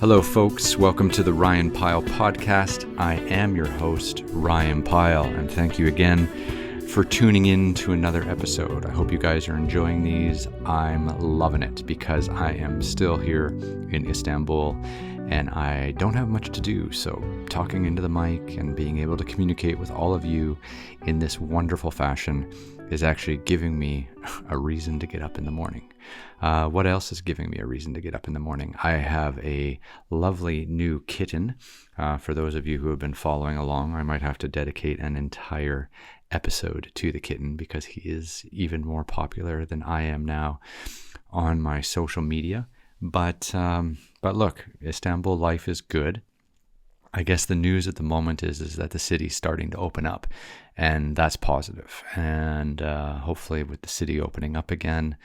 Hello, folks. Welcome to the Ryan Pyle podcast. I am your host, Ryan Pyle, and thank you again for tuning in to another episode. I hope you guys are enjoying these. I'm loving it because I am still here in Istanbul and I don't have much to do. So talking into the mic and being able to communicate with all of you in this wonderful fashion is actually giving me a reason to get up in the morning. What else is giving me a reason to get up in the morning? I have a lovely new kitten. For those of you who have been following along, I might have to dedicate an entire episode to the kitten because he is even more popular than I am now on my social media. But look, Istanbul life is good. I guess the news at the moment is that the city's starting to open up, and that's positive. And hopefully with the city opening up again,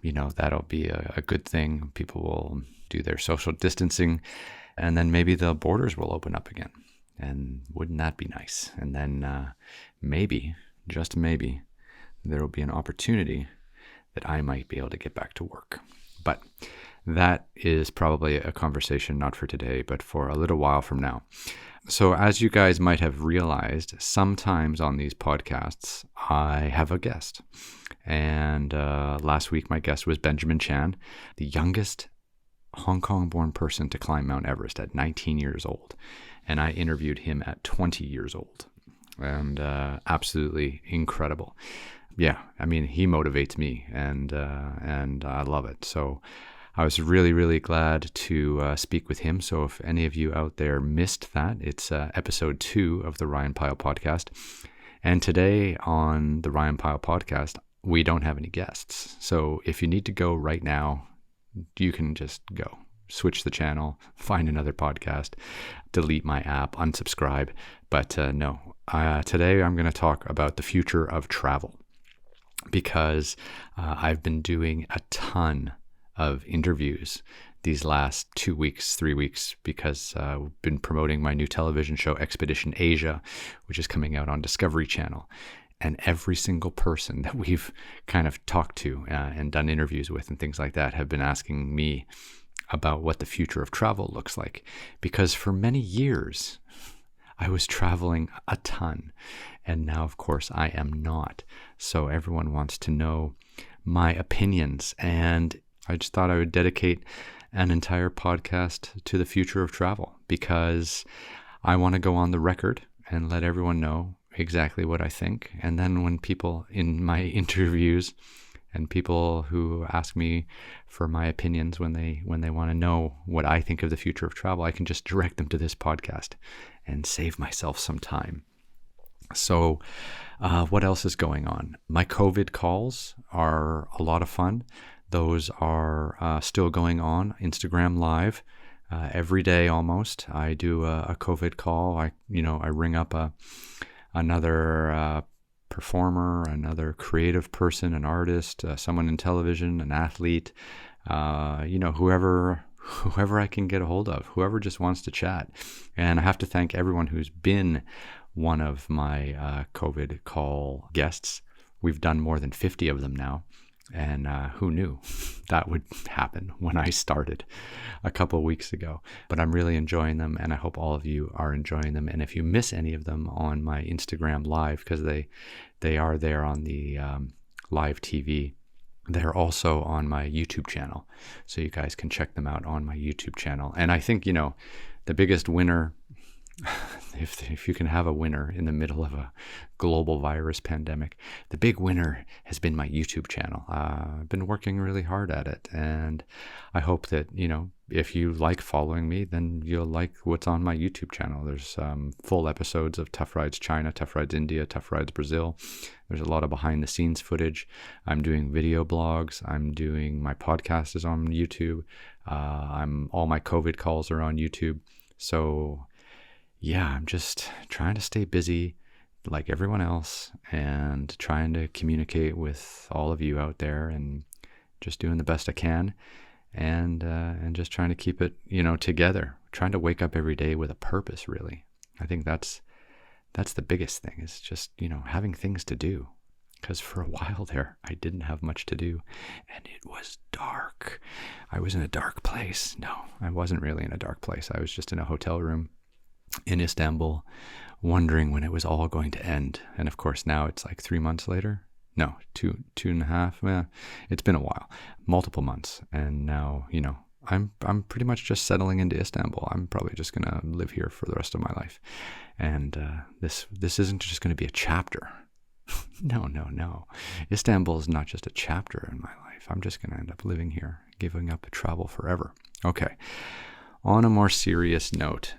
that'll be a good thing. People will do their social distancing, and then maybe the borders will open up again. And wouldn't that be nice? And then maybe, just maybe, there will be an opportunity that I might be able to get back to work. But that is probably a conversation not for today, but for a little while from now. So as you guys might have realized, sometimes on these podcasts, I have a guest. And last week, my guest was Benjamin Chan, the youngest Hong Kong-born person to climb Mount Everest at 19 years old. And I interviewed him at 20 years old. And absolutely incredible. Yeah, I mean, he motivates me, and I love it. So I was really, really glad to speak with him. So if any of you out there missed that, it's episode 2 of the Ryan Pyle podcast. And today on the Ryan Pyle podcast, we don't have any guests. So if you need to go right now, you can just go. Switch the channel, find another podcast, delete my app, unsubscribe. But no, today I'm going to talk about the future of travel because I've been doing a ton of interviews these last 2 weeks, 3 weeks, because we've been promoting my new television show, Expedition Asia, which is coming out on Discovery Channel. And every single person that we've kind of talked to and done interviews with and things like that have been asking me about what the future of travel looks like. Because for many years, I was traveling a ton. And now, of course, I am not. So everyone wants to know my opinions. And I just thought I would dedicate an entire podcast to the future of travel because I want to go on the record and let everyone know exactly what I think. And then when people in my interviews and people who ask me for my opinions when they want to know what I think of the future of travel, I can just direct them to this podcast and save myself some time. So what else is going on? My COVID calls are a lot of fun. Those are still going on Instagram Live every day almost. I do a COVID call. I ring up another performer, another creative person, an artist, someone in television, an athlete, whoever I can get a hold of, whoever just wants to chat. And I have to thank everyone who's been one of my COVID call guests. We've done more than 50 of them now. And who knew that would happen when I started a couple of weeks ago. But I'm really enjoying them, and I hope all of you are enjoying them. And if you miss any of them on my Instagram Live, because they are there on the live TV, they're also on my YouTube channel. So you guys can check them out on my YouTube channel. And I think, the biggest winner, if you can have a winner in the middle of a global virus pandemic, the big winner has been my YouTube channel. I've been working really hard at it, and I hope that, if you like following me, then you'll like what's on my YouTube channel. There's full episodes of Tough Rides China, Tough Rides India, Tough Rides Brazil. There's a lot of behind the scenes footage. I'm doing video blogs. I'm doing my podcast is on YouTube. All my COVID calls are on YouTube. So yeah, I'm just trying to stay busy like everyone else and trying to communicate with all of you out there and just doing the best I can and just trying to keep it, together, trying to wake up every day with a purpose, really. I think that's the biggest thing is just, having things to do. because for a while there, I didn't have much to do, and it was dark. I was in a dark place. No, I wasn't really in a dark place. I was just in a hotel room in Istanbul, wondering when it was all going to end. And of course, now it's like 3 months later. No, two and a half. It's been a while, multiple months, and now I'm pretty much just settling into Istanbul. I'm probably just gonna live here for the rest of my life, and this isn't just going to be a chapter. No. Istanbul is not just a chapter in my life. I'm just going to end up living here, giving up travel forever. Okay. On a more serious note,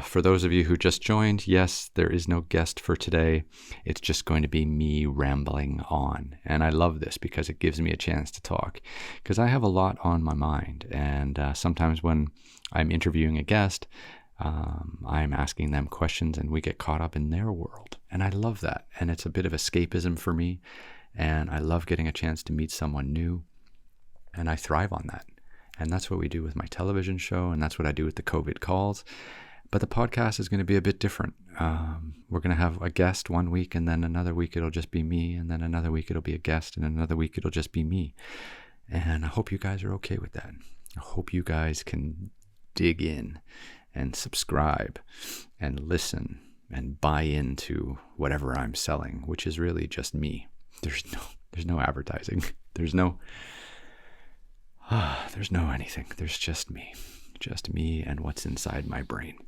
for those of you who just joined, yes, there is no guest for today. It's just going to be me rambling on. And I love this because it gives me a chance to talk, because I have a lot on my mind. And sometimes when I'm interviewing a guest, I'm asking them questions and we get caught up in their world. And I love that. And it's a bit of escapism for me. And I love getting a chance to meet someone new. And I thrive on that. And that's what we do with my television show, and that's what I do with the COVID calls. But the podcast is going to be a bit different. We're going to have a guest one week, and then another week it'll just be me, and then another week it'll be a guest, and another week it'll just be me. And I hope you guys are okay with that. I hope you guys can dig in and subscribe and listen and buy into whatever I'm selling, which is really just me. There's no advertising. There's no anything. There's just me and what's inside my brain.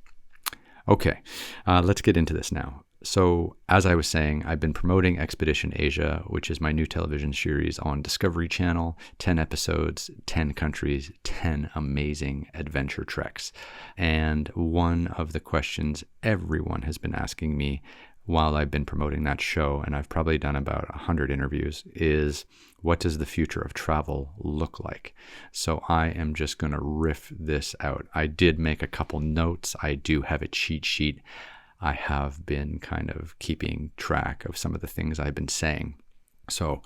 Okay, let's get into this now. So as I was saying, I've been promoting Expedition Asia, which is my new television series on Discovery Channel, 10 episodes, 10 countries, 10 amazing adventure treks. And one of the questions everyone has been asking me while I've been promoting that show, and I've probably done about 100 interviews, is what does the future of travel look like? So I am just going to riff this out. I did make a couple notes. I do have a cheat sheet. I have been kind of keeping track of some of the things I've been saying. So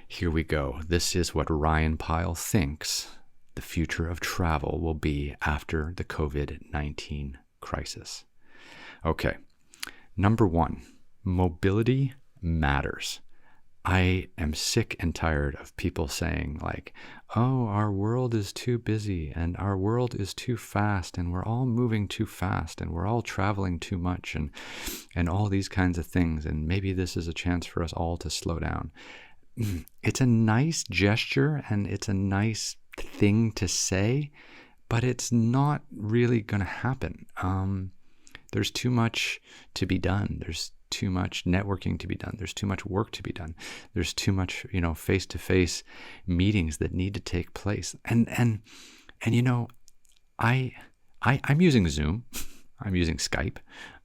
here we go. This is what Ryan Pyle thinks the future of travel will be after the COVID-19 crisis. Okay. Number one, mobility matters. I am sick and tired of people saying like, oh, our world is too busy and our world is too fast and we're all moving too fast and we're all traveling too much and all these kinds of things. And maybe this is a chance for us all to slow down. It's a nice gesture and it's a nice thing to say, but it's not really going to happen. There's too much to be done. There's too much networking to be done. There's too much work to be done. There's too much, face-to-face meetings that need to take place. And I'm using Zoom. I'm using Skype.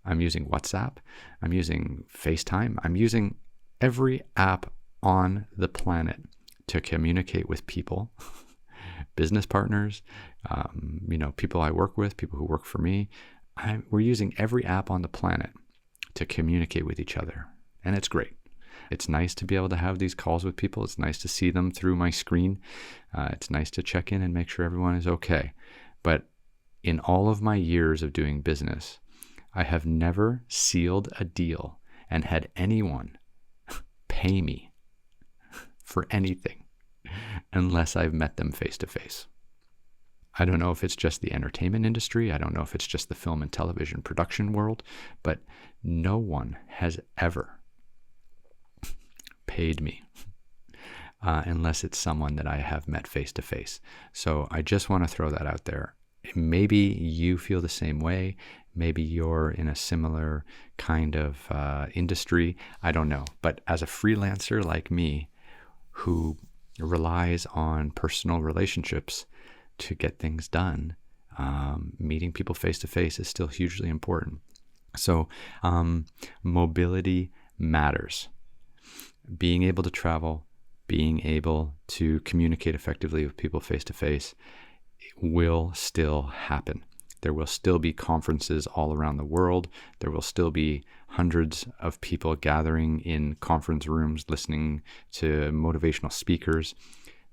I'm using WhatsApp. I'm using FaceTime. I'm using every app on the planet to communicate with people, business partners, people I work with, people who work for me. We're using every app on the planet to communicate with each other. And it's great. It's nice to be able to have these calls with people. It's nice to see them through my screen. It's nice to check in and make sure everyone is okay. But in all of my years of doing business, I have never sealed a deal and had anyone pay me for anything unless I've met them face to face. I don't know if it's just the entertainment industry. I don't know if it's just the film and television production world, but no one has ever paid me unless it's someone that I have met face to face. So I just want to throw that out there. Maybe you feel the same way. Maybe you're in a similar kind of industry. I don't know. But as a freelancer like me who relies on personal relationships to get things done, meeting people face to face is still hugely important. So mobility matters. Being able to travel, being able to communicate effectively with people face to face will still happen. There will still be conferences all around the world. There will still be hundreds of people gathering in conference rooms listening to motivational speakers.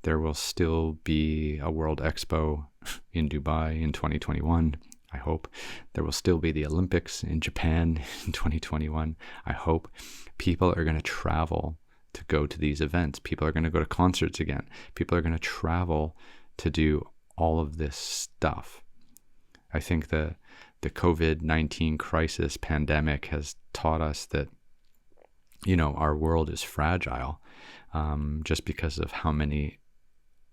There will still be a World Expo in Dubai in 2021, I hope. There will still be the Olympics in Japan in 2021, I hope. People are going to travel to go to these events. People are going to go to concerts again. People are going to travel to do all of this stuff. I think the COVID-19 crisis pandemic has taught us that, our world is fragile, just because of how many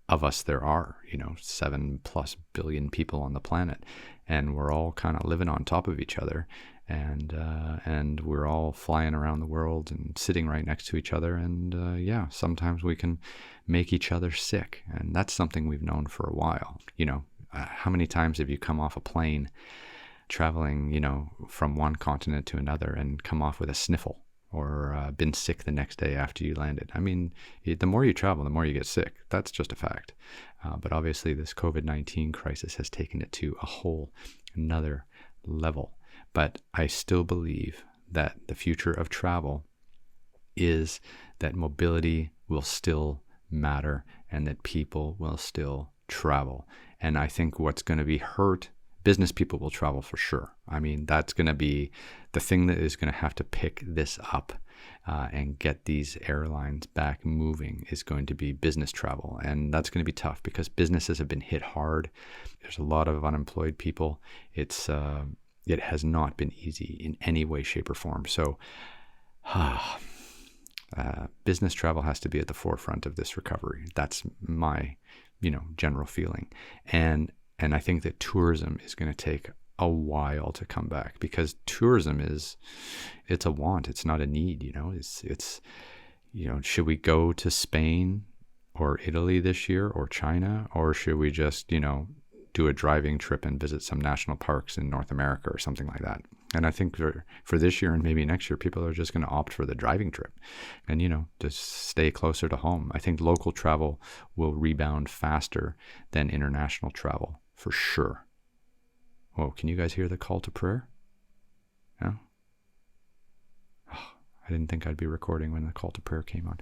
of us there are, 7+ billion people on the planet, and we're all kind of living on top of each other, and we're all flying around the world and sitting right next to each other, and sometimes we can make each other sick, and that's something we've known for a while. How many times have you come off a plane traveling, from one continent to another and come off with a sniffle, or been sick the next day after you landed? I mean, the more you travel, the more you get sick. That's just a fact. But obviously this COVID-19 crisis has taken it to a whole another level. But I still believe that the future of travel is that mobility will still matter and that people will still travel. And I think what's going to be hurt, business people will travel for sure. I mean, that's going to be the thing that is going to have to pick this up and get these airlines back moving, is going to be business travel. And that's going to be tough because businesses have been hit hard. There's a lot of unemployed people. It has not been easy in any way, shape, or form. So business travel has to be at the forefront of this recovery. That's my, general feeling. And I think that tourism is going to take a while to come back, because tourism it's a want. It's not a need, it's should we go to Spain or Italy this year, or China, or should we just, do a driving trip and visit some national parks in North America or something like that? And I think for this year and maybe next year, people are just going to opt for the driving trip and, just stay closer to home. I think local travel will rebound faster than international travel for sure. Whoa, can you guys hear the call to prayer? Yeah? Oh, I didn't think I'd be recording when the call to prayer came on.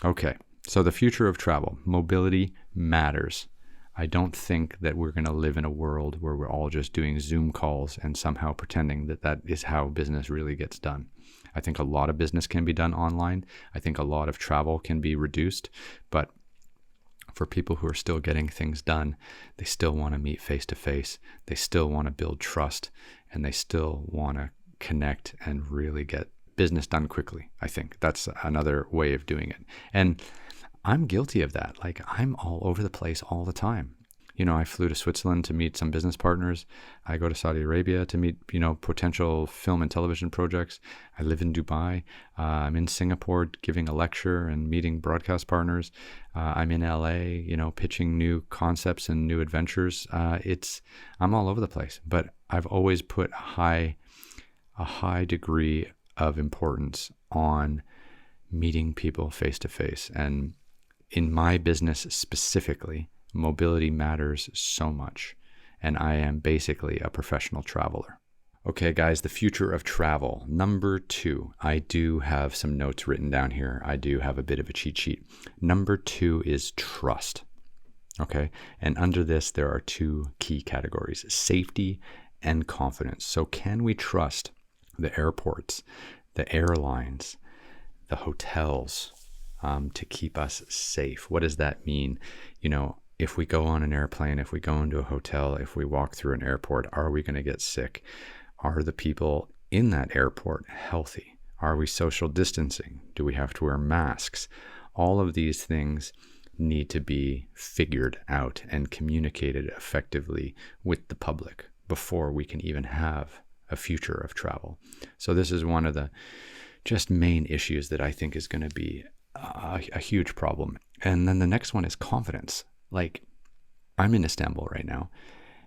Okay, so the future of travel. Mobility matters. I don't think that we're going to live in a world where we're all just doing Zoom calls and somehow pretending that is how business really gets done. I think a lot of business can be done online. I think a lot of travel can be reduced, but for people who are still getting things done, they still want to meet face to face. They still want to build trust, and they still want to connect and really get business done quickly. I think that's another way of doing it. And I'm guilty of that. Like, I'm all over the place all the time. I flew to Switzerland to meet some business partners. I go to Saudi Arabia to meet, potential film and television projects. I live in Dubai. I'm in Singapore giving a lecture and meeting broadcast partners. I'm in LA, pitching new concepts and new adventures. I'm all over the place, but I've always put a high degree of importance on meeting people face to face. And in my business specifically, mobility matters so much, and I am basically a professional traveler. Okay, guys, the future of travel. Number 2, I do have some notes written down here. I do have a bit of a cheat sheet. Number 2 is trust. Okay, and under this, there are 2 key categories: safety and confidence. So can we trust the airports, the airlines, the hotels to keep us safe? What does that mean? If we go on an airplane, if we go into a hotel, if we walk through an airport, are we going to get sick? Are the people in that airport healthy? Are we social distancing? Do we have to wear masks? All of these things need to be figured out and communicated effectively with the public before we can even have a future of travel. So this is one of the just main issues that I think is going to be a huge problem. And then the next one is confidence. Like, I'm in Istanbul right now.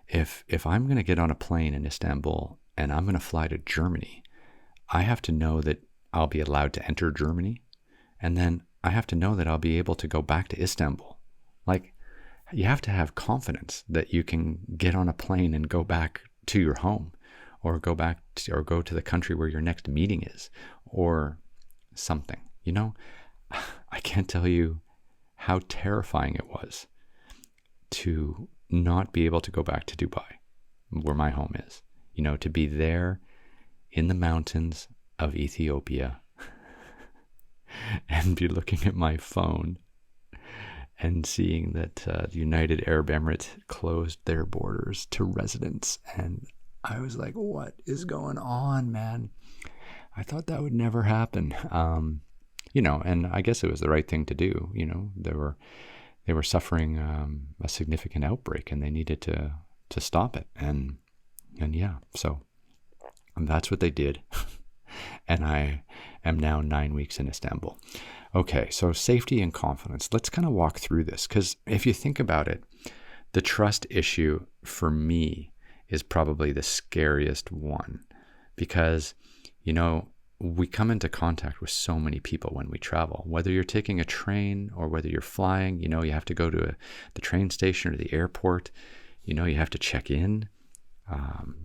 If I'm going to get on a plane in Istanbul and I'm going to fly to Germany, I have to know that I'll be allowed to enter Germany. And then I have to know that I'll be able to go back to Istanbul. Like, you have to have confidence that you can get on a plane and go back to your home, or go to the country where your next meeting is, or something. I can't tell you how terrifying it was to not be able to go back to Dubai, where my home is, to be there in the mountains of Ethiopia and be looking at my phone and seeing that United Arab Emirates closed their borders to residents. And I was like, what is going on, man? I thought that would never happen. And I guess it was the right thing to do. They were suffering a significant outbreak, and they needed to stop it. And yeah, so that's what they did. And I am now 9 weeks in Istanbul. Okay, so safety and confidence. Let's kind of walk through this, because if you think about it, the trust issue for me is probably the scariest one, because, we come into contact with so many people when we travel. Whether you're taking a train or whether you're flying, you have to go to the train station or the airport. You have to check in.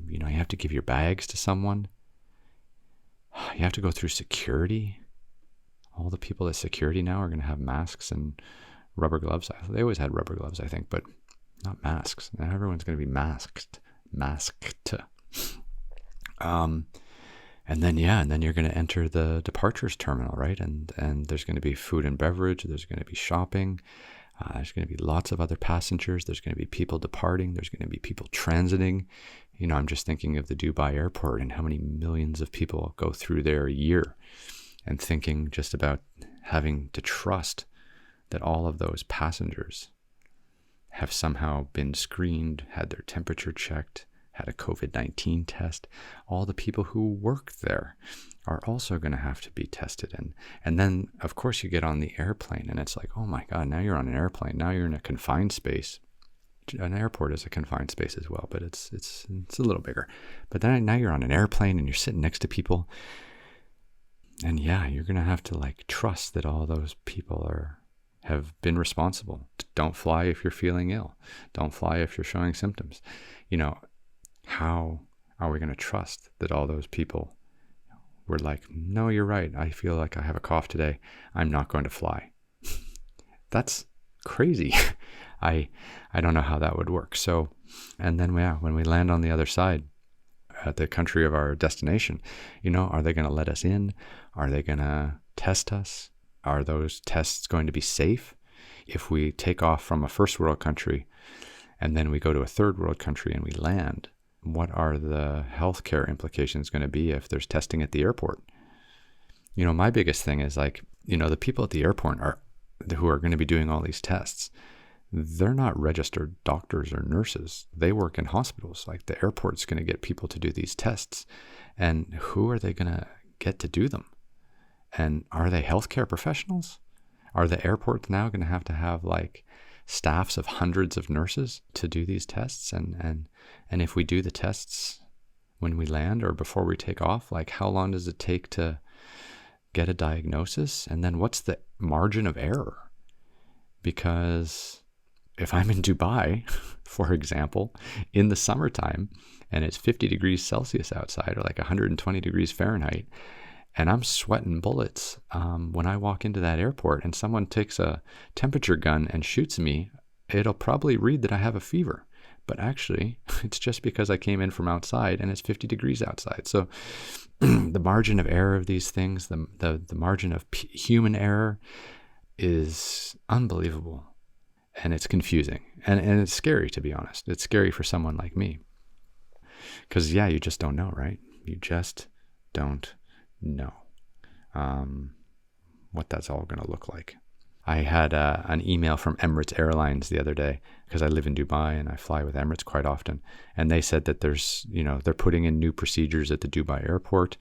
You have to give your bags to someone. You have to go through security. All the people at security now are going to have masks and rubber gloves. They always had rubber gloves, I think, but not masks. Now everyone's going to be masked. And then you're going to enter the departures terminal, right? And there's going to be food and beverage. There's going to be shopping. There's going to be lots of other passengers. There's going to be people departing. There's going to be people transiting. I'm just thinking of the Dubai airport and how many millions of people go through there a year, and thinking just about having to trust that all of those passengers have somehow been screened, had their temperature checked, had a COVID-19 test. All the people who work there are also going to have to be tested. And then, of course, you get on the airplane and it's like, oh my God, now you're on an airplane. Now you're in a confined space. An airport is a confined space as well, but it's a little bigger. But then now you're on an airplane and you're sitting next to people. And yeah, you're going to have to trust that all those people have been responsible. Don't fly if you're feeling ill. Don't fly if you're showing symptoms. How are we going to trust that all those people were like, no, you're right. I feel like I have a cough today. I'm not going to fly. That's crazy. I don't know how that would work. So, and then when we land on the other side, at the country of our destination, are they going to let us in? Are they going to test us? Are those tests going to be safe? If we take off from a first world country and then we go to a third world country and we land, what are the healthcare implications going to be if there's testing at the airport? My biggest thing is the people at the airport who are going to be doing all these tests. They're not registered doctors or nurses. They work in hospitals. The airport's going to get people to do these tests. And who are they going to get to do them? And are they healthcare professionals? Are the airports now going to have staffs of hundreds of nurses to do these tests? And if we do the tests when we land or before we take off, how long does it take to get a diagnosis? And then what's the margin of error? Because if I'm in Dubai, for example, in the summertime, and it's 50 degrees Celsius outside, or 120 degrees Fahrenheit, and I'm sweating bullets when I walk into that airport and someone takes a temperature gun and shoots me, it'll probably read that I have a fever. But actually, it's just because I came in from outside and it's 50 degrees outside. So the margin of error of these things, the margin of human error is unbelievable. And it's confusing. And it's scary, to be honest. It's scary for someone like me. Because, you just don't know, right? You just don't know what that's all going to look like. I had an email from Emirates Airlines the other day, because I live in Dubai and I fly with Emirates quite often. And they said that there's, they're putting in new procedures at the Dubai airport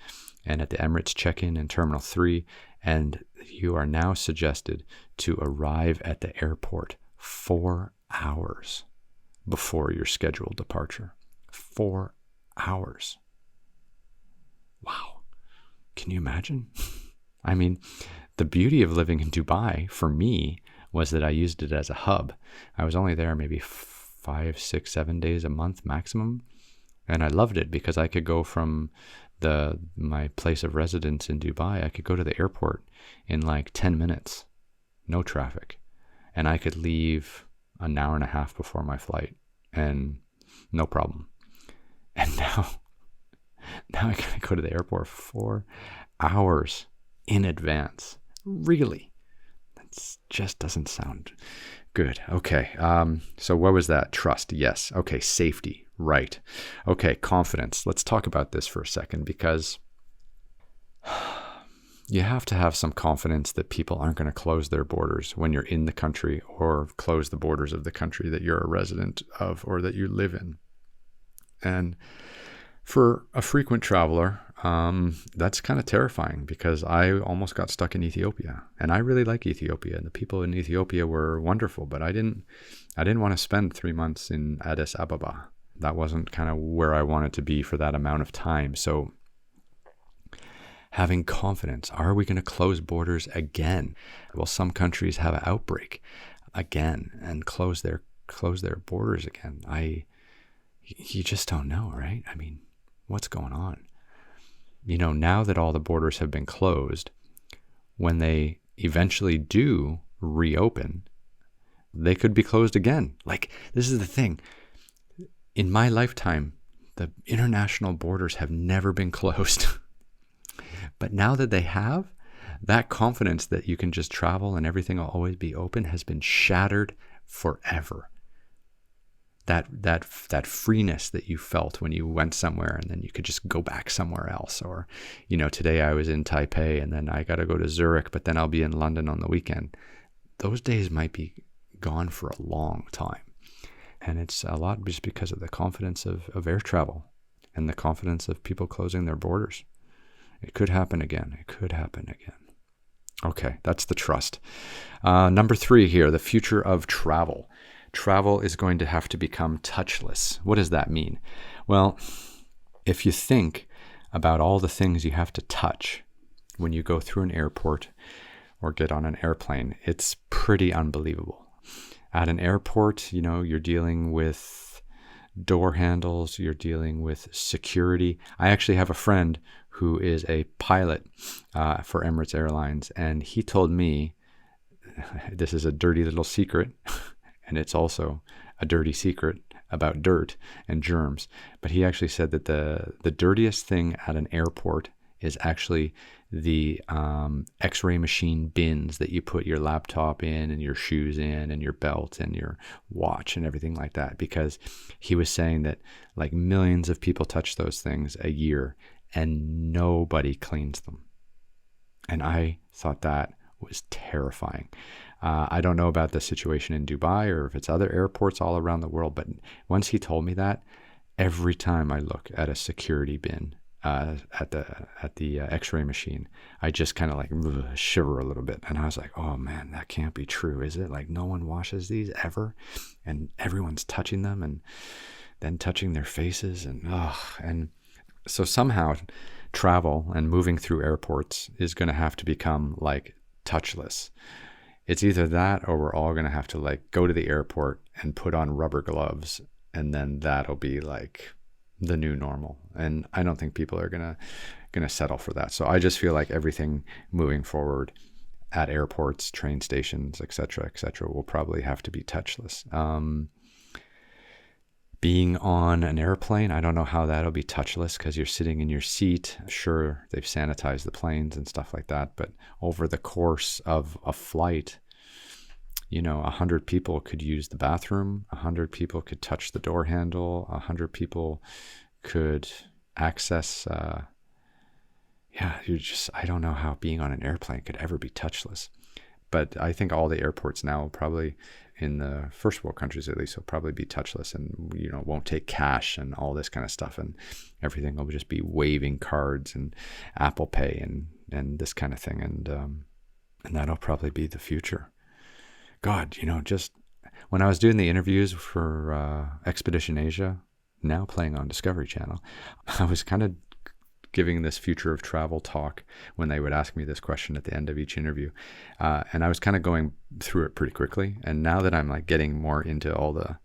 and at the Emirates check-in in Terminal 3. And you are now suggested to arrive at the airport 4 hours before your scheduled departure. 4 hours. Wow. Can you imagine? I mean, the beauty of living in Dubai for me was that I used it as a hub. I was only there maybe 5, 6, 7 days a month maximum. And I loved it because I could go from my place of residence in Dubai, I could go to the airport in 10 minutes, no traffic. And I could leave an hour and a half before my flight and no problem. And now I gotta go to the airport 4 hours in advance, Really? That just doesn't sound good. Okay. So what was that? Trust. Yes. Okay. Safety. Right. Okay. Confidence. Let's talk about this for a second, because you have to have some confidence that people aren't going to close their borders when you're in the country, or close the borders of the country that you're a resident of or that you live in. And for a frequent traveler, that's kind of terrifying, because I almost got stuck in Ethiopia, and I really like Ethiopia, and the people in Ethiopia were wonderful, but I didn't want to spend 3 months in Addis Ababa. That wasn't kind of where I wanted to be for that amount of time. So having confidence, are we going to close borders again? Will some countries have an outbreak again and close their borders again? You just don't know, right? I mean, what's going on? Now that all the borders have been closed, when they eventually do reopen, they could be closed again. Like, this is the thing. In my lifetime, the international borders have never been closed. But now that they have, that confidence that you can just travel and everything will always be open has been shattered forever. That freeness that you felt when you went somewhere and then you could just go back somewhere else. Or, today I was in Taipei and then I got to go to Zurich, but then I'll be in London on the weekend. Those days might be gone for a long time. And it's a lot just because of the confidence of air travel and the confidence of people closing their borders. It could happen again. It could happen again. Okay, that's the trust. Number 3 here, the future of travel. Travel is going to have to become touchless. What does that mean? Well, if you think about all the things you have to touch when you go through an airport or get on an airplane, it's pretty unbelievable. At an airport, you're dealing with door handles, you're dealing with security. I actually have a friend who is a pilot for Emirates Airlines, and he told me, this is a dirty little secret, and it's also a dirty secret about dirt and germs, but he actually said that the dirtiest thing at an airport is actually the X-ray machine bins that you put your laptop in and your shoes in and your belt and your watch and everything like that, because he was saying that like millions of people touch those things a year and nobody cleans them. And I thought that was terrifying. I don't know about the situation in Dubai or if it's other airports all around the world, but once he told me that, every time I look at a security bin at the X-ray machine, I just kind of like shiver a little bit, and I was like, oh man, that can't be true, is it? Like, no one washes these ever, and everyone's touching them and then touching their faces, and so somehow travel and moving through airports is going to have to become like touchless. It's either that or we're all going to have to like go to the airport and put on rubber gloves, and then that'll be like the new normal. And I don't think people are going to settle for that. So I just feel like everything moving forward at airports, train stations, et cetera, will probably have to be touchless. Being on an airplane, I don't know how that'll be touchless because you're sitting in your seat. Sure, they've sanitized the planes and stuff like that, but over the course of a flight, 100 people could use the bathroom, 100 people could touch the door handle, 100 people could access, I don't know how being on an airplane could ever be touchless. But I think all the airports now will probably, in the first world countries at least, will probably be touchless, and won't take cash and all this kind of stuff, and everything will just be waving cards and Apple Pay and this kind of thing, and that'll probably be the future. God, just when I was doing the interviews for Expedition Asia, now playing on Discovery Channel, I was kind of giving this future of travel talk when they would ask me this question at the end of each interview. And I was kind of going through it pretty quickly. And now that I'm like getting more into all the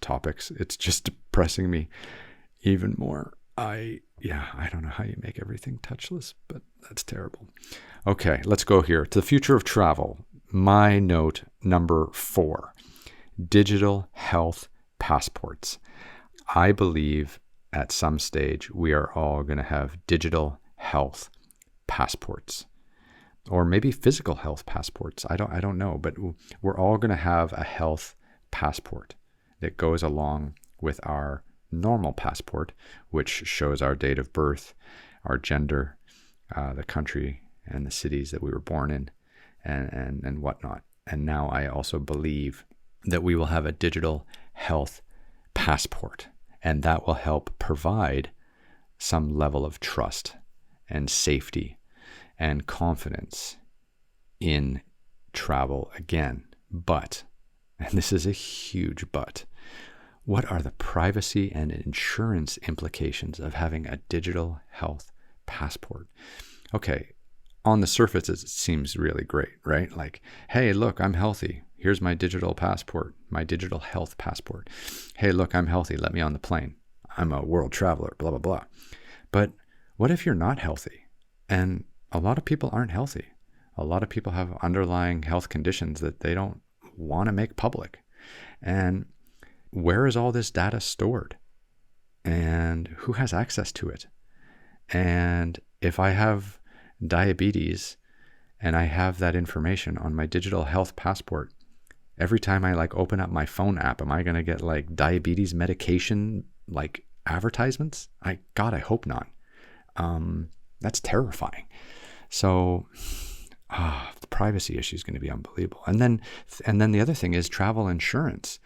topics, it's just depressing me even more. I don't know how you make everything touchless, but that's terrible. Okay, let's go here to the future of travel. My note number 4, digital health passports. I believe at some stage we are all going to have digital health passports. or maybe physical health passports. I don't know, but we're all going to have a health passport that goes along with our normal passport, which shows our date of birth, our gender, the country and the cities that we were born in, and whatnot. And now I also believe that we will have a digital health passport, and that will help provide some level of trust and safety and confidence in travel again. But, and this is a huge but, what are the privacy and insurance implications of having a digital health passport? Okay, on the surface, it seems really great, right? Like, hey, look, I'm healthy. Here's my digital passport, my digital health passport. Hey, look, I'm healthy. Let me on the plane. I'm a world traveler, blah, blah, blah. But what if you're not healthy? And a lot of people aren't healthy. A lot of people have underlying health conditions that they don't want to make public. And where is all this data stored? And who has access to it? And if I have diabetes and I have that information on my digital health passport, every time I open up my phone app, am I going to get diabetes medication advertisements? God, I hope not. That's terrifying. So the privacy issue is going to be unbelievable. And then the other thing is travel insurance.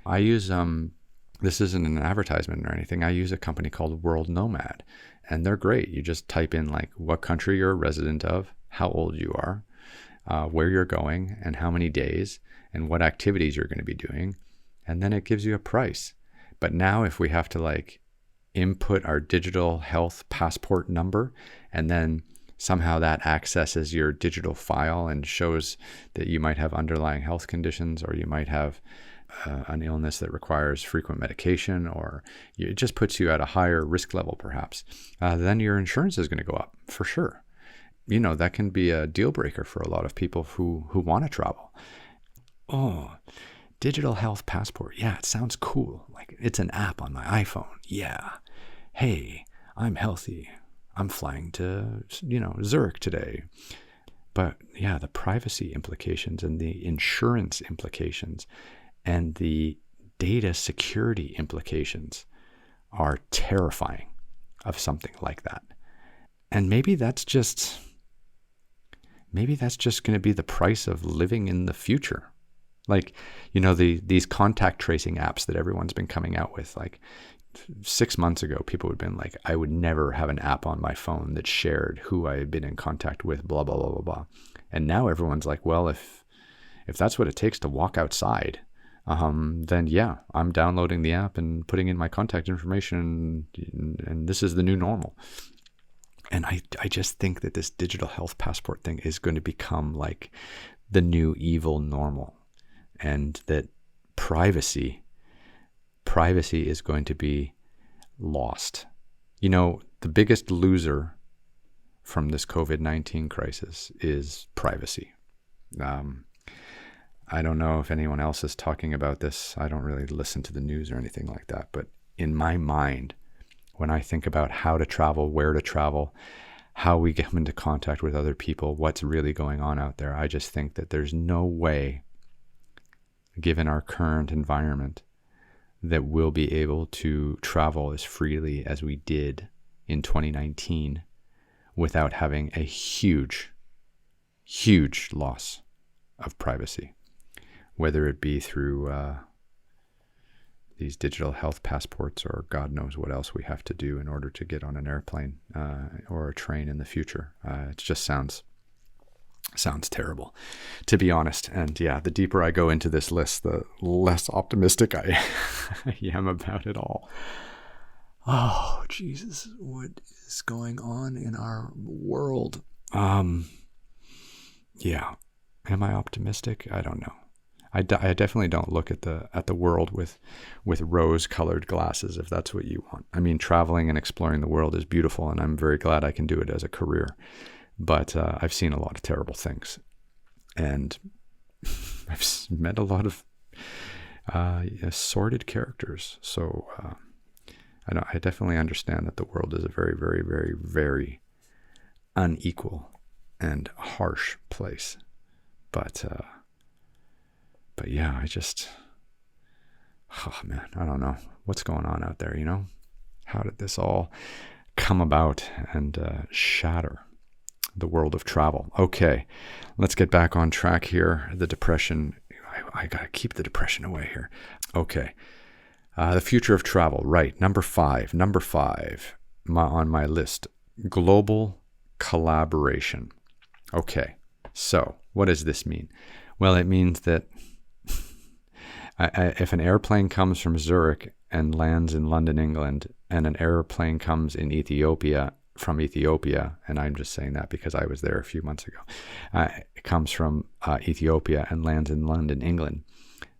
I use this isn't an advertisement or anything. I use a company called World Nomad, and they're great. You just type in what country you're a resident of, how old you are, where you're going, and how many days, and what activities you're going to be doing, and then it gives you a price. But now if we have to input our digital health passport number, and then somehow that accesses your digital file and shows that you might have underlying health conditions, or you might have an illness that requires frequent medication, or it just puts you at a higher risk level perhaps, then your insurance is going to go up for sure. That can be a deal breaker for a lot of people who want to travel. Oh, digital health passport. Yeah, it sounds cool. It's an app on my iPhone. Yeah. Hey, I'm healthy. I'm flying to, Zurich today. But yeah, the privacy implications and the insurance implications and the data security implications are terrifying of something like that. And maybe that's just going to be the price of living in the future. These contact tracing apps that everyone's been coming out with, 6 months ago, people would have been like, I would never have an app on my phone that shared who I had been in contact with, blah, blah, blah, blah, blah. And now everyone's like, well, if that's what it takes to walk outside, then yeah, I'm downloading the app and putting in my contact information, and this is the new normal. And I just think that this digital health passport thing is going to become the new evil normal, and that privacy is going to be lost. The biggest loser from this COVID-19 crisis is privacy. I don't know if anyone else is talking about this. I don't really listen to the news or anything like that. But in my mind, when I think about how to travel, where to travel, how we get into contact with other people, what's really going on out there, I just think that there's no way, given our current environment, that we'll be able to travel as freely as we did in 2019 without having a huge, huge loss of privacy, whether it be through these digital health passports, or God knows what else we have to do in order to get on an airplane or a train in the future. It just sounds terrible, to be honest. And yeah, the deeper I go into this list, the less optimistic I am about it all. Oh, Jesus, what is going on in our world? Yeah. Am I optimistic? I don't know. I definitely don't look at the world with rose-colored glasses, if that's what you want. I mean, traveling and exploring the world is beautiful, and I'm very glad I can do it as a career. But I've seen a lot of terrible things, and I've met a lot of sordid characters. So I definitely understand that the world is a very, very, very, very unequal and harsh place. But yeah, oh man, I don't know what's going on out there, How did this all come about and shatter the world of travel? Okay, let's get back on track here. The depression, I gotta keep the depression away here. Okay, the future of travel, right? Number five on my list, global collaboration. Okay, so what does this mean? Well, it means that if an airplane comes from Zurich and lands in London, England, and an airplane comes in from Ethiopia, and I'm just saying that because I was there a few months ago, it comes from Ethiopia and lands in London, England,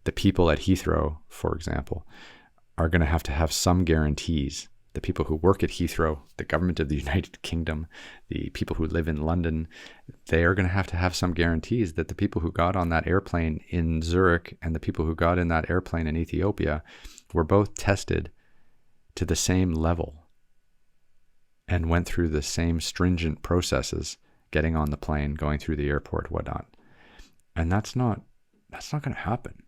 the people at Heathrow, for example, are going to have some guarantees. The people who work at Heathrow, the government of the United Kingdom, the people who live in London, they are going to have some guarantees that the people who got on that airplane in Zurich and the people who got in that airplane in Ethiopia were both tested to the same level and went through the same stringent processes, getting on the plane, going through the airport, whatnot. And that's not going to happen.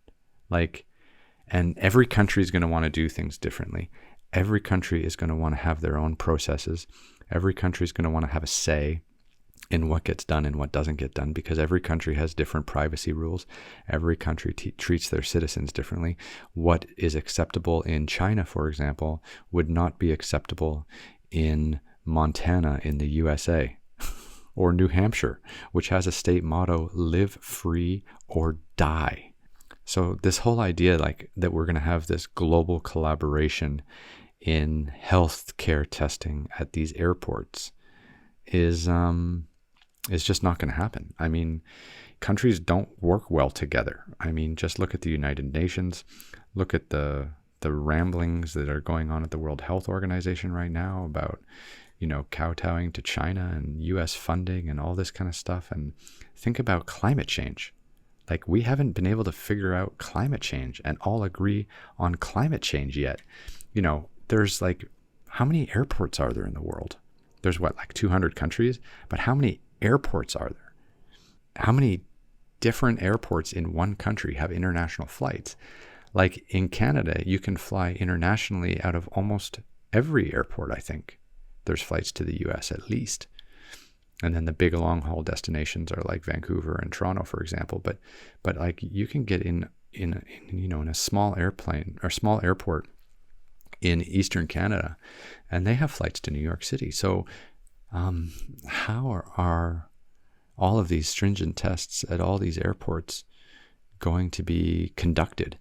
And every country is going to want to do things differently. Every country is going to want to have their own processes. Every country is going to want to have a say in what gets done and what doesn't get done, because every country has different privacy rules. Every country treats their citizens differently. What is acceptable in China, for example, would not be acceptable in Montana in the USA or New Hampshire, which has a state motto, live free or die. So this whole idea that we're going to have this global collaboration in healthcare testing at these airports is just not going to happen. I mean, countries don't work well together. I mean, just look at the United Nations, look at the ramblings that are going on at the World Health Organization right now about, kowtowing to China and US funding and all this kind of stuff. And think about climate change. We haven't been able to figure out climate change and all agree on climate change yet. There's how many airports are there in the world? There's 200 countries, but how many airports are there? How many different airports in one country have international flights? In Canada, you can fly internationally out of almost every airport, I think. There's flights to the US at least. And then the big long haul destinations are like Vancouver and Toronto, for example. But you can get in a small airplane or small airport in Eastern Canada, and they have flights to New York City. So how are all of these stringent tests at all these airports going to be conducted?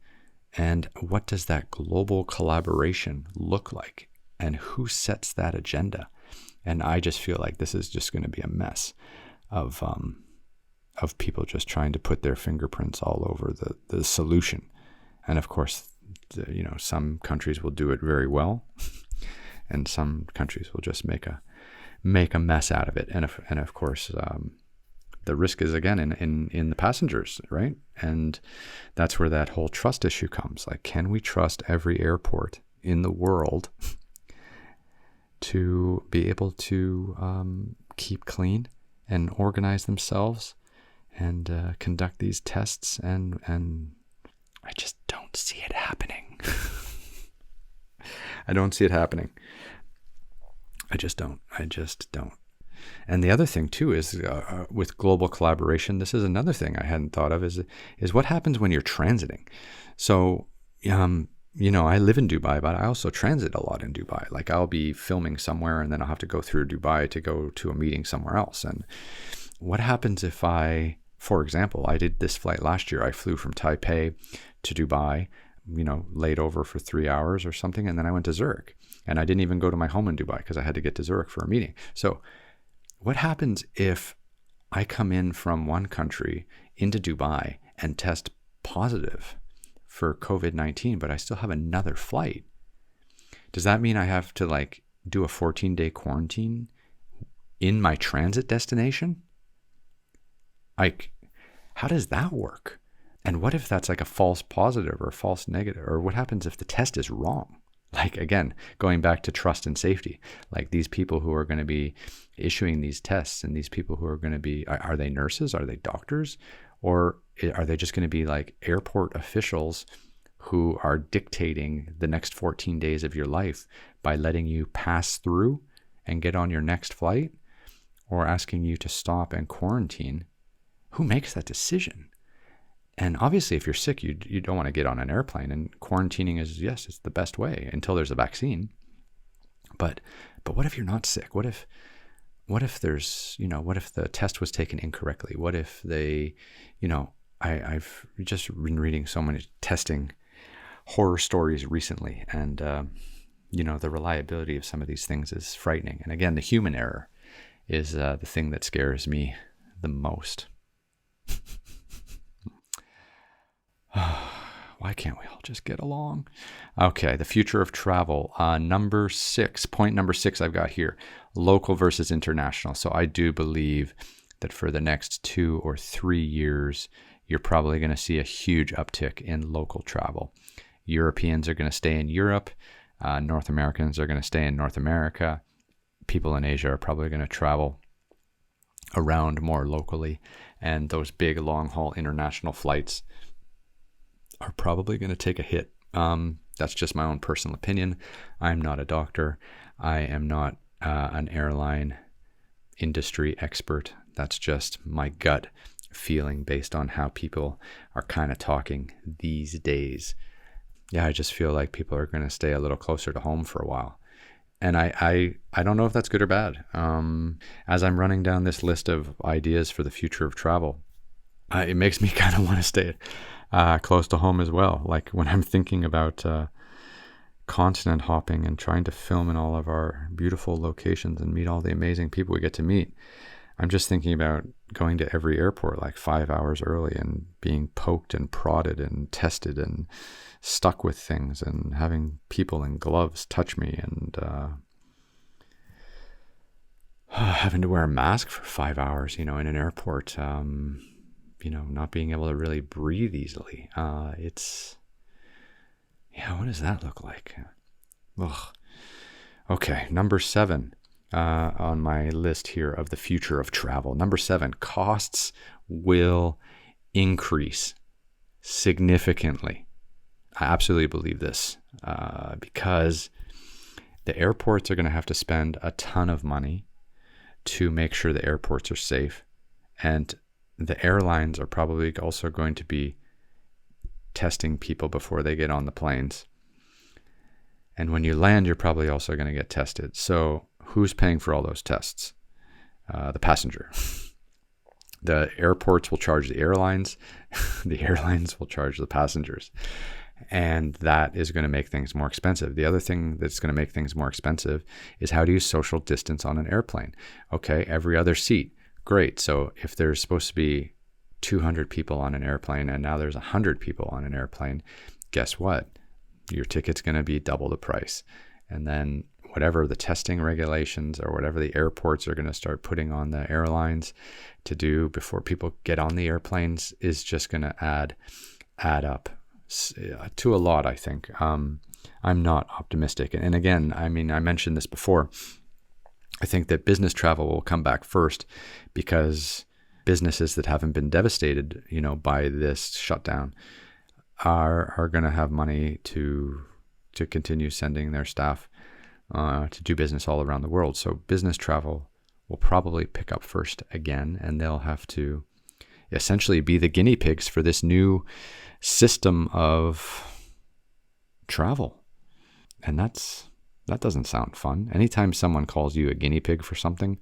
And what does that global collaboration look like? And who sets that agenda? And I just feel like this is just going to be a mess of people just trying to put their fingerprints all over the solution. And of course, some countries will do it very well, and some countries will just make a mess out of it. And of course, the risk is again in the passengers, right? And that's where that whole trust issue comes. Can we trust every airport in the world to be able to keep clean and organize themselves and conduct these tests? And I just don't see it happening. I don't see it happening. I just don't. And the other thing too is with global collaboration, this is another thing I hadn't thought of is what happens when you're transiting. So, I live in Dubai, but I also transit a lot in Dubai. I'll be filming somewhere and then I'll have to go through Dubai to go to a meeting somewhere else. And what happens if for example, I did this flight last year. I flew from Taipei to Dubai, laid over for 3 hours or something. And then I went to Zurich, and I didn't even go to my home in Dubai because I had to get to Zurich for a meeting. So what happens if I come in from one country into Dubai and test positive for COVID-19, but I still have another flight? Does that mean I have to do a 14-day quarantine in my transit destination? How does that work? And what if that's a false positive or false negative? Or what happens if the test is wrong? like, again, going back to trust and safety, like these people who are going to be issuing these tests and these people who are going to be, are they nurses? Are they doctors? Or are they just going to be like airport officials who are dictating the next 14 days of your life by letting you pass through and get on your next flight, or asking you to stop and quarantine? Who makes that decision? And obviously, if you're sick, you don't want to get on an airplane, and quarantining is, yes, it's the best way until there's a vaccine. But what if you're not sick? What if there's, what if the test was taken incorrectly? What if they, I've just been reading so many testing horror stories recently, and, the reliability of some of these things is frightening. And again, the human error is the thing that scares me the most. Why can't we all just get along? Okay, the future of travel. Point number 6 I've got here, local versus international. So I do believe that for the next 2 or 3 years, you're probably going to see a huge uptick in local travel. Europeans are going to stay in Europe. North Americans are going to stay in North America. People in Asia are probably going to travel around more locally. And those big long-haul international flights are probably going to take a hit. That's just my own personal opinion. I'm not a doctor. I am not an airline industry expert. That's just my gut feeling based on how people are kind of talking these days. Yeah, I just feel like people are going to stay a little closer to home for a while. And I don't know if that's good or bad. As I'm running down this list of ideas for the future of travel, it makes me kind of want to stay close to home as well. Like when I'm thinking about continent hopping and trying to film in all of our beautiful locations and meet all the amazing people we get to meet, I'm just thinking about going to every airport like 5 hours early and being poked and prodded and tested and stuck with things and having people in gloves touch me and having to wear a mask for 5 hours, in an airport, not being able to really breathe easily. What does that look like? Ugh. Okay, number 7 on my list here of the future of travel. Number 7, costs will increase significantly. I absolutely believe this because the airports are going to have to spend a ton of money to make sure the airports are safe. And the airlines are probably also going to be testing people before they get on the planes. And when you land, you're probably also going to get tested. So who's paying for all those tests? The passenger. The airports will charge the airlines. The airlines will charge the passengers. And that is going to make things more expensive. The other thing that's going to make things more expensive is how do you social distance on an airplane? Okay, every other seat. Great. So if there's supposed to be 200 people on an airplane and now there's 100 people on an airplane, guess what? Your ticket's going to be double the price. And then whatever the testing regulations or whatever the airports are going to start putting on the airlines to do before people get on the airplanes is just going to add up to a lot, I think. I'm not optimistic. And again, I mentioned this before. I think that business travel will come back first because businesses that haven't been devastated, by this shutdown are going to have money to continue sending their staff to do business all around the world. So business travel will probably pick up first again, and they'll have to essentially be the guinea pigs for this new system of travel. And that doesn't sound fun. Anytime someone calls you a guinea pig for something,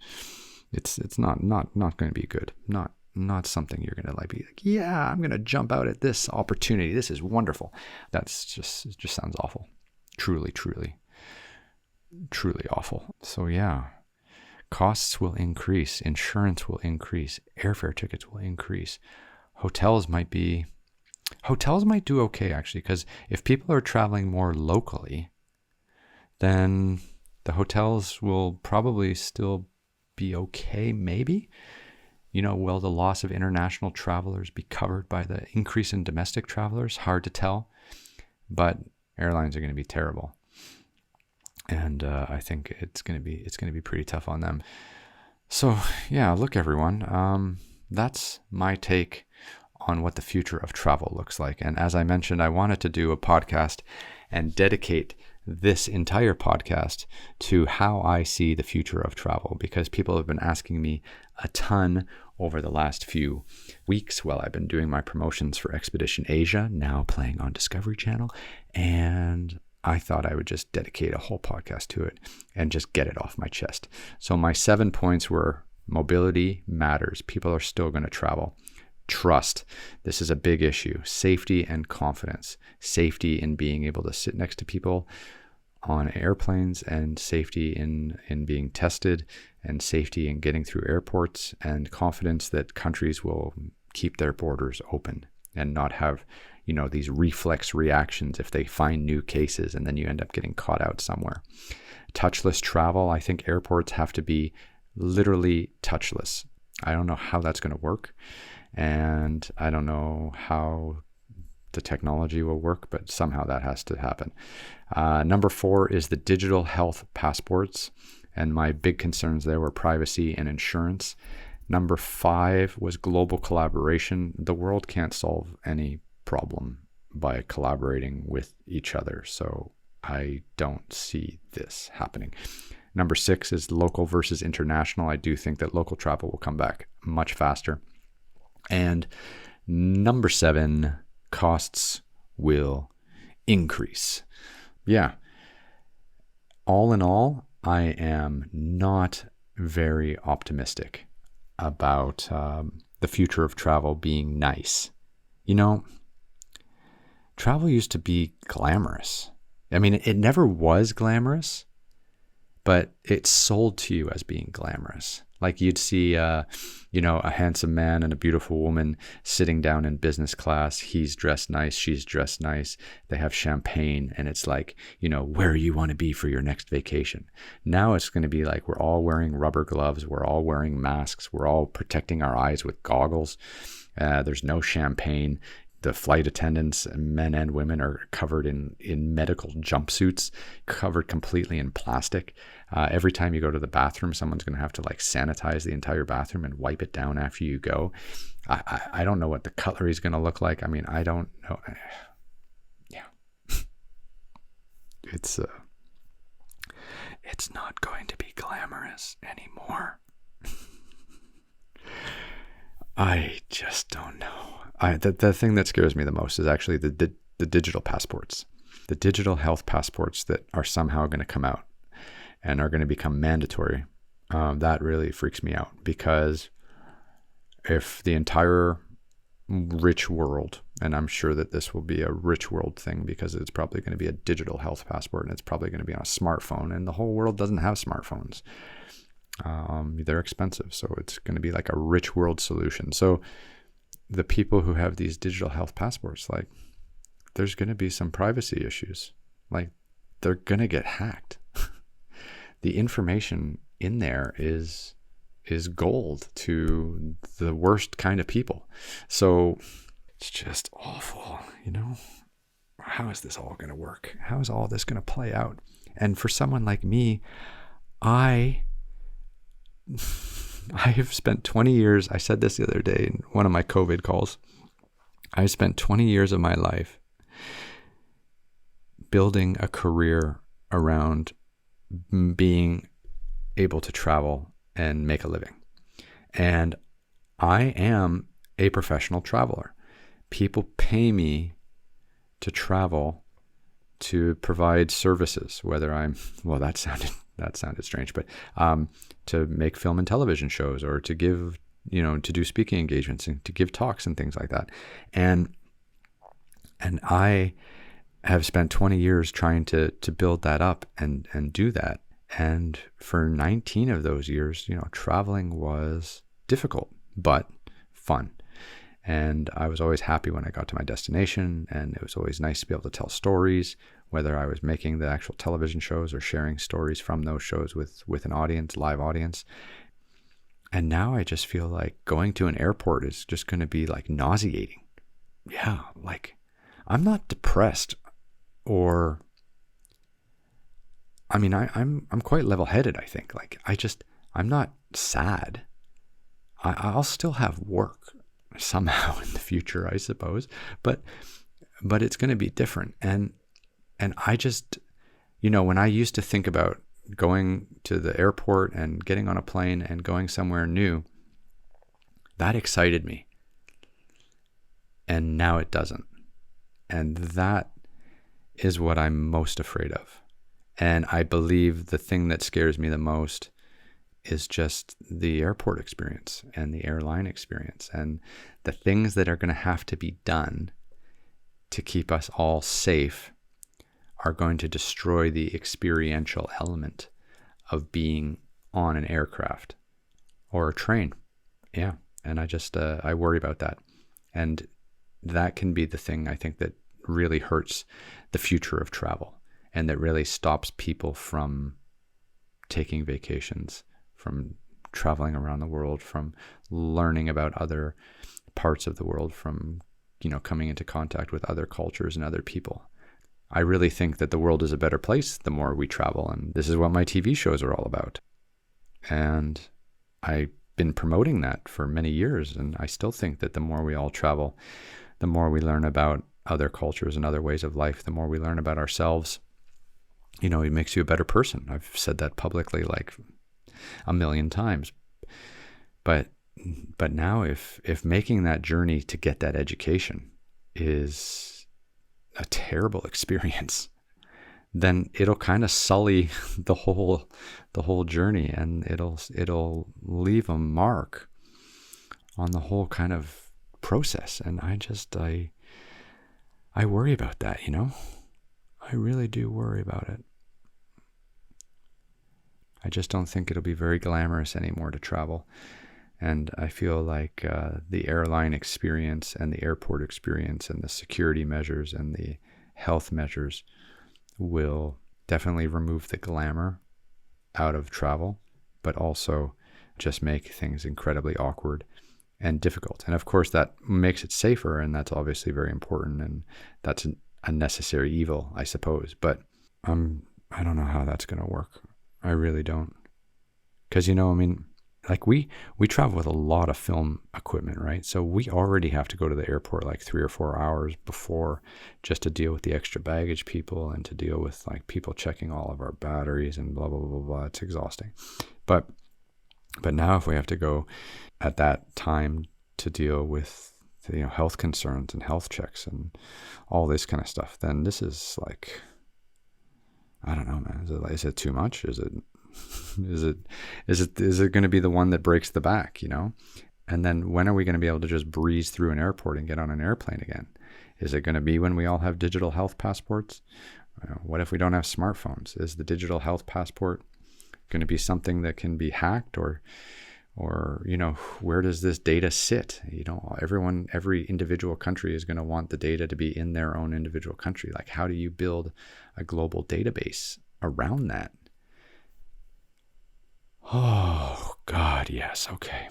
it's not going to be good. Not something you're going to be like, yeah, I'm going to jump out at this opportunity. This is wonderful. It just sounds awful. Truly awful. So yeah, costs will increase. Insurance will increase. Airfare tickets will increase. Hotels might do okay, actually, because if people are traveling more locally, then the hotels will probably still be okay, maybe. Will the loss of international travelers be covered by the increase in domestic travelers? Hard to tell, but airlines are going to be terrible. And I think it's gonna be pretty tough on them. So yeah, look, everyone, that's my take on what the future of travel looks like. And as I mentioned, I wanted to do a podcast and dedicate this entire podcast to how I see the future of travel, because people have been asking me a ton over the last few weeks while I've been doing my promotions for Expedition Asia, now playing on Discovery Channel. And I thought I would just dedicate a whole podcast to it and just get it off my chest. So my 7 points were: mobility matters. People are still going to travel. Trust. This is a big issue. Safety and confidence. Safety in being able to sit next to people on airplanes, and safety in being tested, and safety in getting through airports, and confidence that countries will keep their borders open and not have, these reflex reactions if they find new cases and then you end up getting caught out somewhere. Touchless travel. I think airports have to be literally touchless. I don't know how that's going to work. And I don't know how the technology will work, but somehow that has to happen. Number 4 is the digital health passports. And my big concerns there were privacy and insurance. Number 5 was global collaboration. The world can't solve any problem by collaborating with each other. So I don't see this happening. Number 6 is local versus international. I do think that local travel will come back much faster. And number 7, costs will increase. Yeah. All in all, I am not very optimistic about the future of travel being nice. Travel used to be glamorous. I mean, it never was glamorous, but it's sold to you as being glamorous. Like you'd see, a handsome man and a beautiful woman sitting down in business class. He's dressed nice. She's dressed nice. They have champagne. And it's like, where you want to be for your next vacation. Now it's going to be like we're all wearing rubber gloves. We're all wearing masks. We're all protecting our eyes with goggles. There's no champagne. The flight attendants, men and women, are covered in medical jumpsuits, covered completely in plastic. Every time you go to the bathroom, someone's going to have to sanitize the entire bathroom and wipe it down after you go. I don't know what the cutlery is going to look like. I mean, I don't know. Yeah. It's not going to be glamorous anymore. I just don't know. The thing that scares me the most is actually the digital passports, the digital health passports that are somehow going to come out and are going to become mandatory. That really freaks me out, because if the entire rich world, and I'm sure that this will be a rich world thing because it's probably going to be a digital health passport and it's probably going to be on a smartphone, and the whole world doesn't have smartphones. They're expensive, so it's going to be like a rich world solution. So the people who have these digital health passports, there's going to be some privacy issues. They're going to get hacked. The information in there is gold to the worst kind of people. So it's just awful, How is this all going to work? How is all this going to play out? And for someone like me, I have spent 20 years, I said this the other day in one of my COVID calls, I spent 20 years of my life building a career around being able to travel and make a living. And I am a professional traveler. People pay me to travel, to provide services, whether that sounded strange, but to make film and television shows, or to give, to do speaking engagements and to give talks and things like that. And I have spent 20 years trying to build that up and do that. And for 19 of those years, traveling was difficult, but fun. And I was always happy when I got to my destination, and it was always nice to be able to tell stories, whether I was making the actual television shows or sharing stories from those shows with an audience, live audience. And now I just feel like going to an airport is just going to be nauseating. Yeah, I'm not depressed or I mean, I'm quite level-headed, I think. Like, I'm not sad. I'll still have work somehow in the future, I suppose, but it's going to be different. And I just, when I used to think about going to the airport and getting on a plane and going somewhere new, that excited me. And now it doesn't. And that is what I'm most afraid of. And I believe the thing that scares me the most is just the airport experience and the airline experience and the things that are going to have to be done to keep us all safe are going to destroy the experiential element of being on an aircraft or a train. Yeah. And I just, I worry about that. And that can be the thing I think that really hurts the future of travel and that really stops people from taking vacations, from traveling around the world, from learning about other parts of the world, from, coming into contact with other cultures and other people. I really think that the world is a better place the more we travel, and this is what my TV shows are all about. And I've been promoting that for many years, and I still think that the more we all travel, the more we learn about other cultures and other ways of life, the more we learn about ourselves. It makes you a better person. I've said that publicly like a million times. But now if making that journey to get that education is a terrible experience, then it'll kind of sully the whole journey, and it'll leave a mark on the whole kind of process. And I worry about that, I really do worry about it. I just don't think it'll be very glamorous anymore to travel. And I feel like the airline experience and the airport experience and the security measures and the health measures will definitely remove the glamour out of travel, but also just make things incredibly awkward and difficult. And of course, that makes it safer, and that's obviously very important, and that's a necessary evil, I suppose. But I don't know how that's going to work. I really don't. Because, like we travel with a lot of film equipment, right? So we already have to go to the airport like 3 or 4 hours before just to deal with the extra baggage people and to deal with like people checking all of our batteries and blah, blah, blah, blah. It's exhausting. But now if we have to go at that time to deal with health concerns and health checks and all this kind of stuff, then this is like, I don't know, man. Is it too much? Is it going to be the one that breaks the back, And then when are we going to be able to just breeze through an airport and get on an airplane again? Is it going to be when we all have digital health passports? What if we don't have smartphones? Is the digital health passport going to be something that can be hacked, or where does this data sit? Every individual country is going to want the data to be in their own individual country. Like, how do you build a global database around that? Oh God, yes. Okay.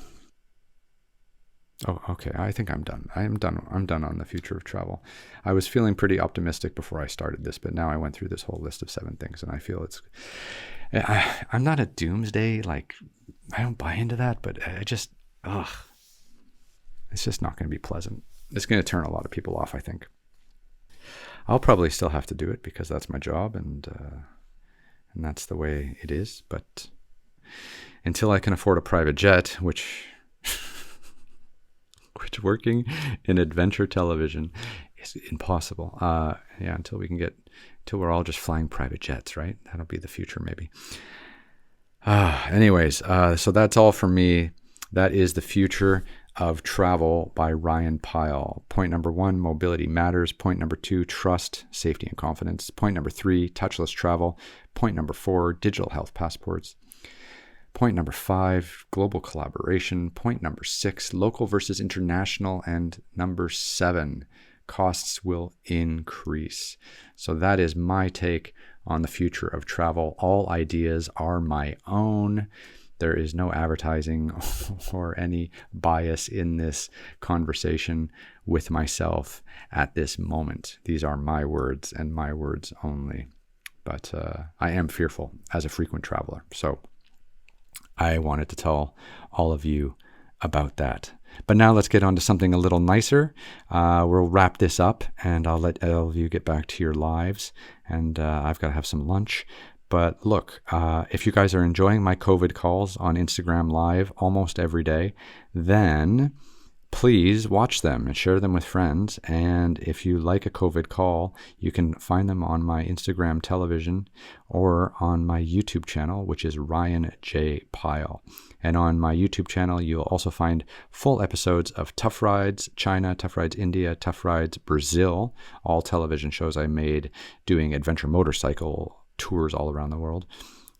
Oh, okay. I think I'm done. I'm done on the future of travel. I was feeling pretty optimistic before I started this, but now I went through this whole list of 7 things, and I feel I'm not a doomsday. Like, I don't buy into that, but it's just not going to be pleasant. It's going to turn a lot of people off, I think. I'll probably still have to do it because that's my job, and that's the way it is. But until I can afford a private jet, which working in adventure television is impossible. Until we're all just flying private jets, right? That'll be the future, maybe. Anyways, so that's all for me. That is The Future of Travel by Ryan Pyle. Point number 1, mobility matters. Point number 2, trust, safety, and confidence. Point number 3, touchless travel. Point number 4, digital health passports. Point number 5, global collaboration. Point number 6, local versus international. And number 7, costs will increase. So that is my take on the future of travel. All ideas are my own. There is no advertising or any bias in this conversation with myself at this moment. These are my words and my words only. but I am fearful as a frequent traveler. So I wanted to tell all of you about that. But now let's get on to something a little nicer. We'll wrap this up, and I'll let all of you get back to your lives, and I've got to have some lunch. But look, if you guys are enjoying my COVID calls on Instagram Live almost every day, then please watch them and share them with friends. And if you like a COVID call, you can find them on my Instagram television or on my YouTube channel, which is Ryan J. Pyle. And on my YouTube channel, you'll also find full episodes of Tough Rides China, Tough Rides India, Tough Rides Brazil, all television shows I made doing adventure motorcycle tours all around the world,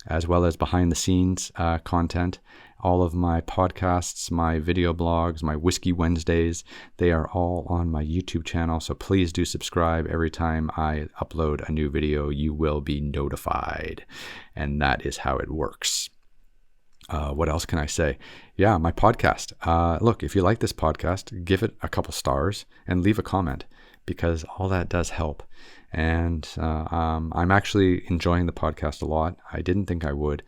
as well as behind the scenes content. All of my podcasts, my video blogs, my Whiskey Wednesdays, they are all on my YouTube channel. So please do subscribe. Every time I upload a new video, you will be notified. And that is how it works. What else can I say? Yeah, my podcast. Look, if you like this podcast, give it a couple stars and leave a comment, because all that does help. And I'm actually enjoying the podcast a lot. I didn't think I would,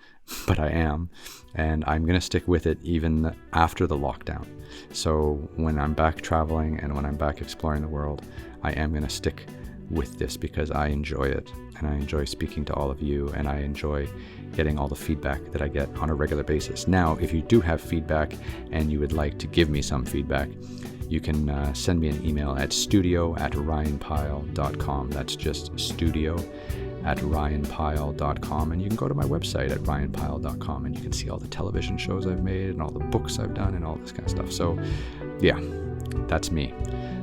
but I am. And I'm going to stick with it even after the lockdown. So when I'm back traveling and when I'm back exploring the world, I am going to stick with this because I enjoy it. And I enjoy speaking to all of you. And I enjoy getting all the feedback that I get on a regular basis. Now, if you do have feedback and you would like to give me some feedback, you can send me an email at studio@ryanpyle.com. That's just studio@ryanpyle.com. And you can go to my website at ryanpyle.com and you can see all the television shows I've made and all the books I've done and all this kind of stuff. So yeah, that's me.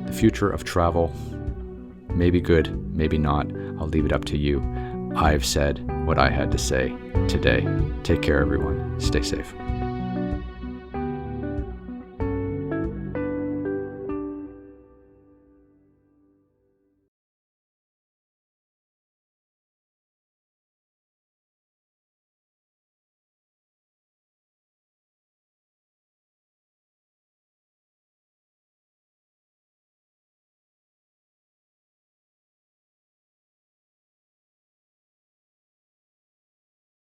The future of travel, maybe good, maybe not. I'll leave it up to you. I've said what I had to say today. Take care, everyone. Stay safe.